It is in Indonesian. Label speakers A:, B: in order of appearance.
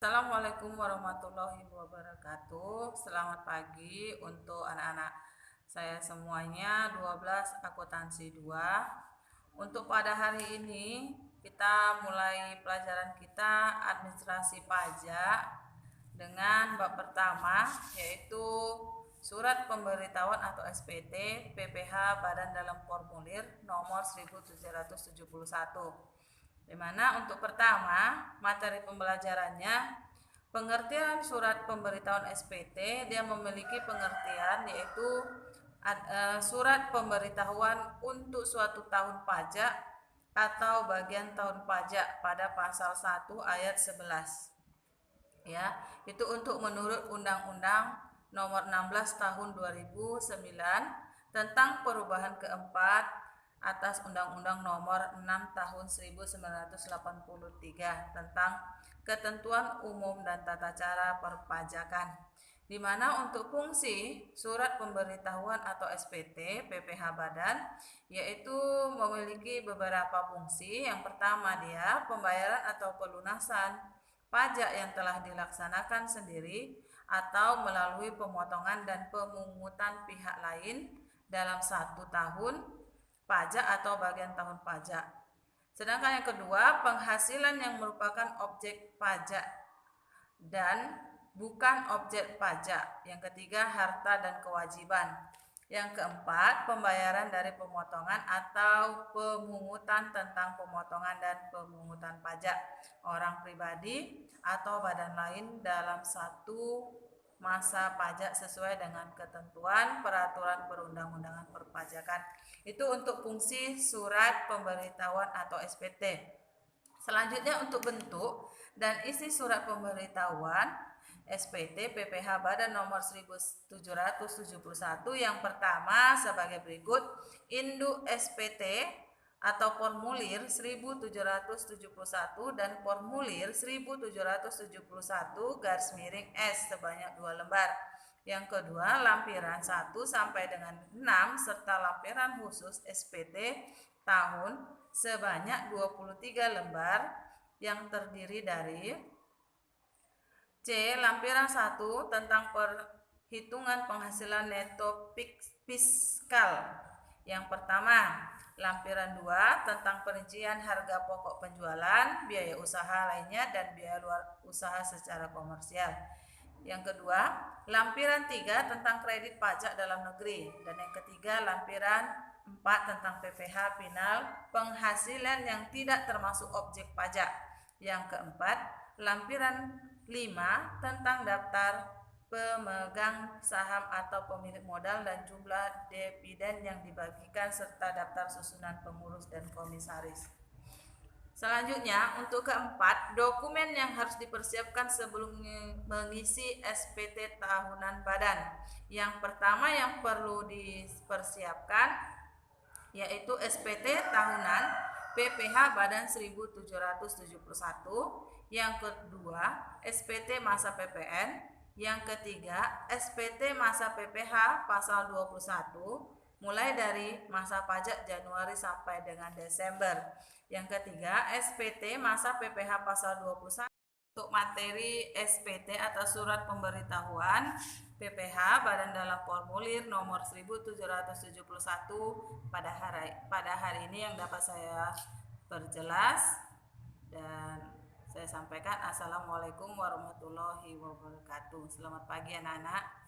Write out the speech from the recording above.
A: Assalamualaikum warahmatullahi wabarakatuh. Selamat pagi untuk anak-anak saya semuanya 12 akuntansi 2. Untuk pada hari ini kita mulai pelajaran kita administrasi pajak dengan bab pertama, yaitu surat pemberitahuan atau SPT PPh Badan dalam formulir nomor 1771. Di mana untuk pertama materi pembelajarannya pengertian surat pemberitahuan SPT. Dia memiliki pengertian yaitu surat pemberitahuan untuk suatu tahun pajak atau bagian tahun pajak pada pasal 1 ayat 11. Ya, itu untuk menurut Undang-Undang Nomor 16 Tahun 2009 tentang perubahan keempat atas Undang-Undang Nomor 6 Tahun 1983 tentang ketentuan umum dan tata cara perpajakan, di mana untuk fungsi surat pemberitahuan atau SPT PPh Badan yaitu memiliki beberapa fungsi. Yang pertama, dia pembayaran atau pelunasan pajak yang telah dilaksanakan sendiri atau melalui pemotongan dan pemungutan pihak lain dalam 1 tahun pajak atau bagian tahun pajak. Sedangkan yang kedua, penghasilan yang merupakan objek pajak dan bukan objek pajak. Yang ketiga, harta dan kewajiban. Yang keempat, pembayaran dari pemotongan atau pemungutan tentang pemotongan dan pemungutan pajak orang pribadi atau badan lain dalam satu masa pajak sesuai dengan ketentuan peraturan perundang-undangan perpajakan. Itu untuk fungsi surat pemberitahuan atau SPT. Selanjutnya untuk bentuk dan isi surat pemberitahuan SPT PPh Badan nomor 1771 yang pertama sebagai berikut. Induk SPT atau formulir 1771 dan formulir 1771 _ S sebanyak 2 lembar. Yang kedua, lampiran 1 sampai dengan 6 serta lampiran khusus SPT tahun sebanyak 23 lembar yang terdiri dari C. Lampiran 1 tentang perhitungan penghasilan neto fiskal. Yang pertama, lampiran 2 tentang perincian harga pokok penjualan, biaya usaha lainnya, dan biaya luar usaha secara komersial. Yang kedua, lampiran 3 tentang kredit pajak dalam negeri. Dan yang ketiga, lampiran 4 tentang PPh final penghasilan yang tidak termasuk objek pajak. Yang keempat, lampiran 5 tentang daftar pemegang saham atau pemilik modal dan jumlah dividen yang dibagikan serta daftar susunan pengurus dan komisaris. Selanjutnya, untuk keempat, dokumen yang harus dipersiapkan sebelum mengisi SPT tahunan badan. Yang pertama yang perlu dipersiapkan yaitu SPT tahunan PPh Badan 1771. Yang kedua, SPT masa PPN. Yang ketiga, SPT masa PPh pasal 21 mulai dari masa pajak Januari sampai dengan Desember. Yang ketiga, SPT masa PPh pasal 21 untuk materi SPT atau surat pemberitahuan PPh Badan dalam formulir nomor 1771 pada hari ini yang dapat saya perjelas dan saya sampaikan. Assalamualaikum warahmatullahi wabarakatuh. Selamat pagi anak-anak.